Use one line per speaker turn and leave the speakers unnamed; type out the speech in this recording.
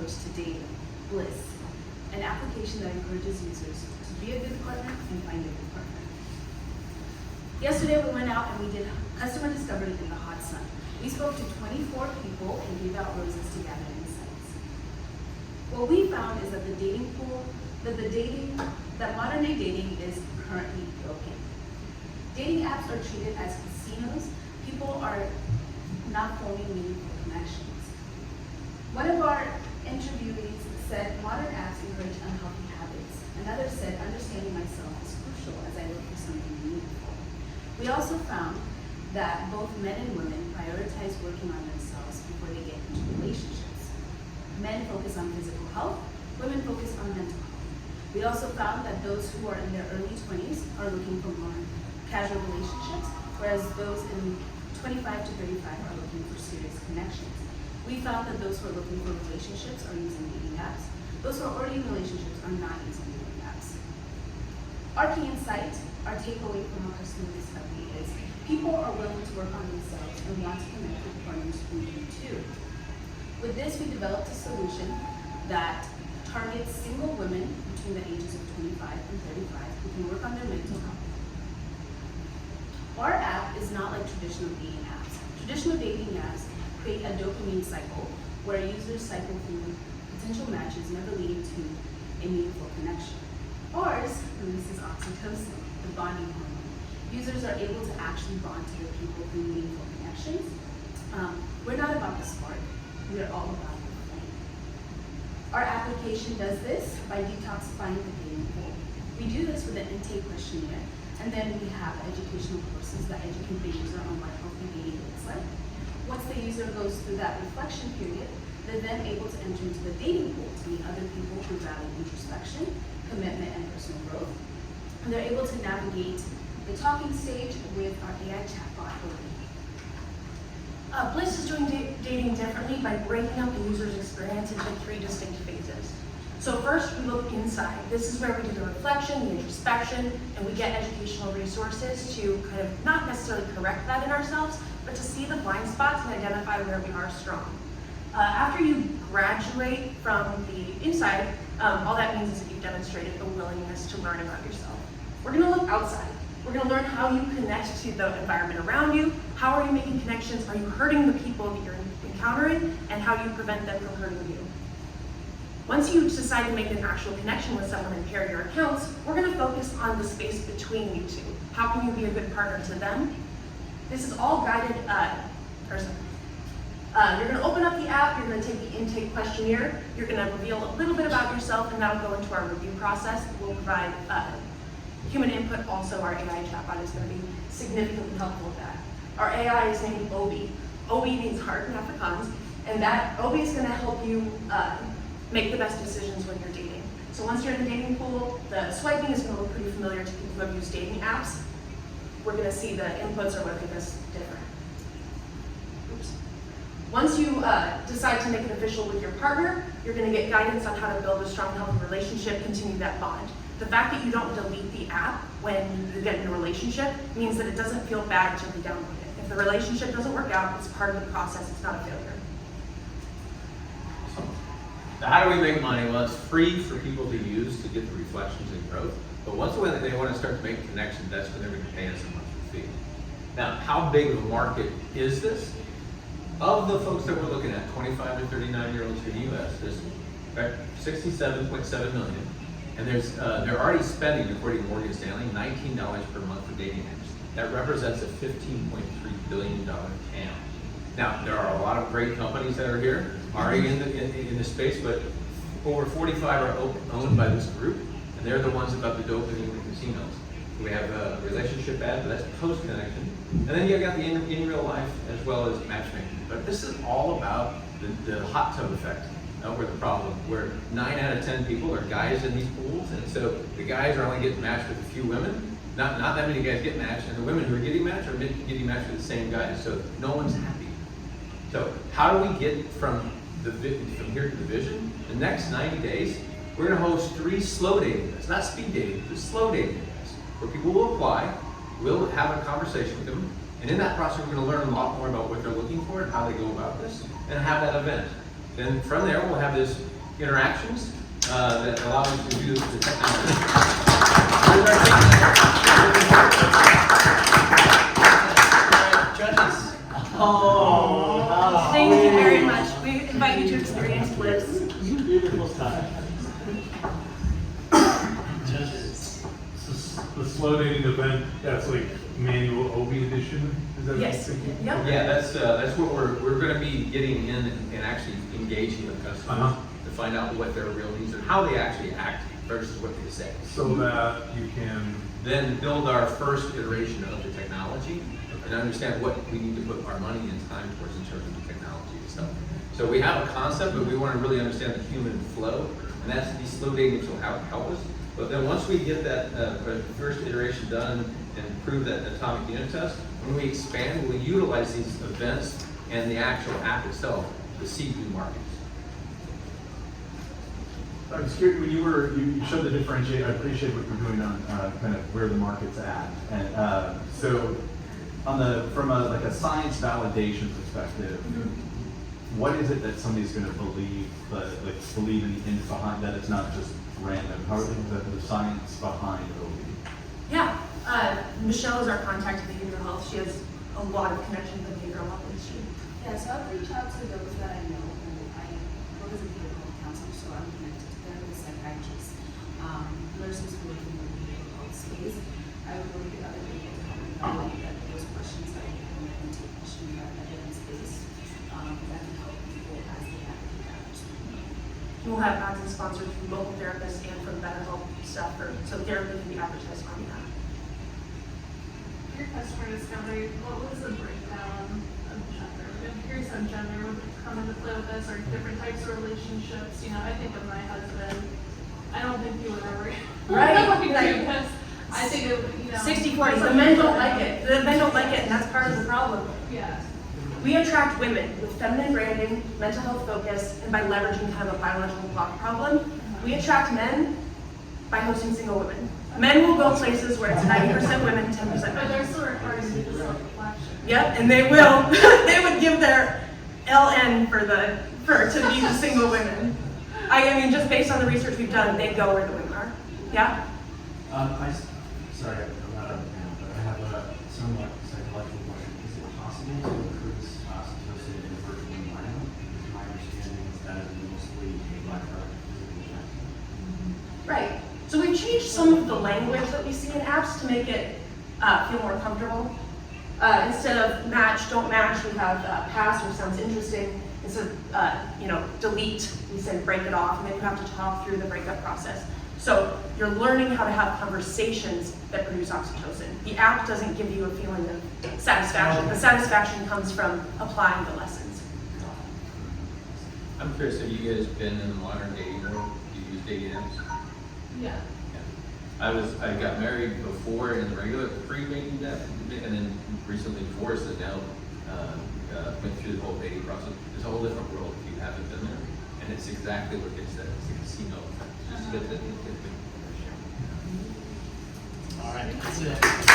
approach to dating, Bliss, an application that encourages users to be a good partner and find a good partner. Yesterday we went out and we did customer discovery in the hot sun. We spoke to 24 people and gave out roses to gather insights. What we found is that that modern day dating is currently broken. Dating apps are treated as casinos. People are not forming meaningful connections. One of our interviewees said modern apps encourage unhealthy habits. Another said understanding myself is crucial as I look for something meaningful. We also found that both men and women prioritize working on themselves before they get into relationships. Men focus on physical health, women focus on mental health. We also found that those who are in their early 20s are looking for more casual relationships, whereas those in 25 to 35 are looking for serious connections. We found that those who are looking for relationships are using dating apps. Those who are already in relationships are not using dating apps. Our key insight, our takeaway from our customer discovery is people are willing to work on themselves and want to connect with partners who do too. With this, we developed a solution that targets single women between the ages of 25 and 35 who can work on their mental health. Our app is not like traditional dating apps. Traditional dating apps create a dopamine cycle where users cycle through potential matches, never leading to a meaningful connection. Ours releases oxytocin, the bonding hormone. Users are able to actually bond to their people through meaningful connections. We're not about the spark, we're all about the flame. Our application does this by detoxifying the dating pool. We do this with an intake questionnaire, and then we have educational courses that educate the user on what healthy dating looks like. Once the user goes through that reflection period, they're then able to enter into the dating pool to meet other people who value introspection, commitment, and personal growth. And they're able to navigate the talking stage with our AI chatbot,
Bliss is doing dating differently by breaking up the user's experience into 3 distinct phases. So first, we look inside. This is where we do the reflection, the introspection, and we get educational resources to kind of not necessarily correct that in ourselves, but to see the blind spots and identify where we are strong. After you graduate from the inside, all that means is that you've demonstrated a willingness to learn about yourself. We're gonna look outside. We're gonna learn how you connect to the environment around you. How are you making connections? Are you hurting the people that you're encountering? And how do you prevent them from hurting you? Once you decide to make an actual connection with someone and pair your accounts, we're gonna focus on the space between you two. How can you be a good partner to them? This is all guided, you're gonna open up the app, you're gonna take the intake questionnaire, you're gonna reveal a little bit about yourself, and that'll go into our review process. We'll provide human input. Also, our AI chatbot is gonna be significantly helpful with that. Our AI is named Obi. Obi means heart in Afrikaans, and that Obi is gonna help you make the best decisions when you're dating. So once you're in the dating pool, the swiping is gonna look pretty familiar to people who have used dating apps. We're gonna see the inputs are what make us different. Oops. Once you decide to make it official with your partner, you're gonna get guidance on how to build a strong, healthy relationship, continue that bond. The fact that you don't delete the app when you get in a relationship means that it doesn't feel bad to re-download it. If the relationship doesn't work out, it's part of the process, it's not a failure.
Now, how do we make money? Well, it's free for people to use to get the reflections and growth. But once they want to start to make connections, that's when they're going to pay us a monthly fee. Now, how big of a market is this? Of the folks that we're looking at, 25 to 39-year-olds in the U.S., there's 67.7 million. And they're already spending, according to Morgan Stanley, $19 per month for dating apps. That represents a $15.3 billion TAM. Now, there are a lot of great companies that are here, already in the space, but over 45 are owned by this group, and they're the ones about the dopamine and the casinos. We have a relationship ad, but that's post-connection. And then you got the in real life as well as matchmaking. But this is all about the hot tub effect. Where the problem, where 9 out of 10 people are guys in these pools, and so the guys are only getting matched with a few women. Not that many guys get matched, and the women who are getting matched are getting matched with the same guys, so no one's happy. So how do we get from here to the vision? The next 90 days, we're gonna host 3 slow dating events, not speed dating, but slow dating events, where people will apply, we'll have a conversation with them, and in that process, we're gonna learn a lot more about what they're looking for and how they go about this, and have that event. Then from there, we'll have this interactions that allow us to do the technology. Here's our judges.
Oh,
Thank you very much. We invite you to experience Bliss.
beautiful time. Judges.
The slow dating event, that's like manual OB edition, is that what you're
Yes.
thinking?
Yep.
Yeah, that's what we're gonna be getting in and actually engaging with customers
Uh-huh.
to find out what their real needs are, how they actually act versus what they say.
So that you can,
Then build our first iteration of the technology and understand what we need to put our money and time towards in terms of the technology and stuff. So we have a concept, but we want to really understand the human flow, and that's these slow datings will help us. But then once we get that first iteration done and prove that atomic unit test, when we expand, we'll utilize these events and the actual app itself to seed new markets.
I was curious, when you showed the differentiate, I appreciate what you're doing on kind of where the market's at. And so from a science validation perspective, what is it that somebody's going to believe, believe in behind, that it's not just random? How are the science behind OB?
Yeah. Michelle is our contact in behavioral health. She has a lot of connection with the behavioral health industry.
Yeah, so I've reached out to those that I know who I work as a behavioral health counselor, so I'm connected to them, the psychiatrists, nurses who work in the behavioral health space. I would work with other people to help me validate that those questions that I get from them take questions that are evidence-based, that can help people as they advocate out.
We'll have ads and sponsored from local therapists and from BetterHelp stuff, so therapy can be advertised on that.
Your customer discovery, what was the breakdown of gender? I'm curious on gender, would it come into play with this, or different types of relationships? You know, I think of my husband, I don't think he would ever.
Right,
like,
right.
because I think it, you know.
60-40, the men don't like it. The men don't like it, and that's part of the problem.
Yeah.
We attract women with feminine branding, mental health focus, and by leveraging kind of a biological clock problem. We attract men by hosting single women. Men will go places where it's 90% women, 10%
But
men.
they're still required to do the self-reflection.
Yep, and they will. They would give their LN to be the single women. I mean, just based on the research we've done, they go where the women are. Yeah?
Sorry, I'm not up now, but I have a somewhat psychological question. Is it possible to increase oxytocin in a virtual environment? Because my understanding is that is mostly a byproduct of physical effects.
Right. So we've changed some of the language that we see in apps to make it feel more comfortable. Instead of match, don't match, we have pass or sounds interesting. Instead of delete, we say break it off, and then you have to talk through the breakup process. So you're learning how to have conversations that produce oxytocin. The app doesn't give you a feeling of satisfaction. The satisfaction comes from applying the lessons.
I'm curious, have you guys been in the modern dating world? Do you use dating apps?
Yeah.
I got married before in the regular pre-dating app, and then recently divorced, and now went through the whole dating process. It's a whole different world if you haven't been there, and it's exactly what it said. It's a casino effect. Just get the
All right, that's it.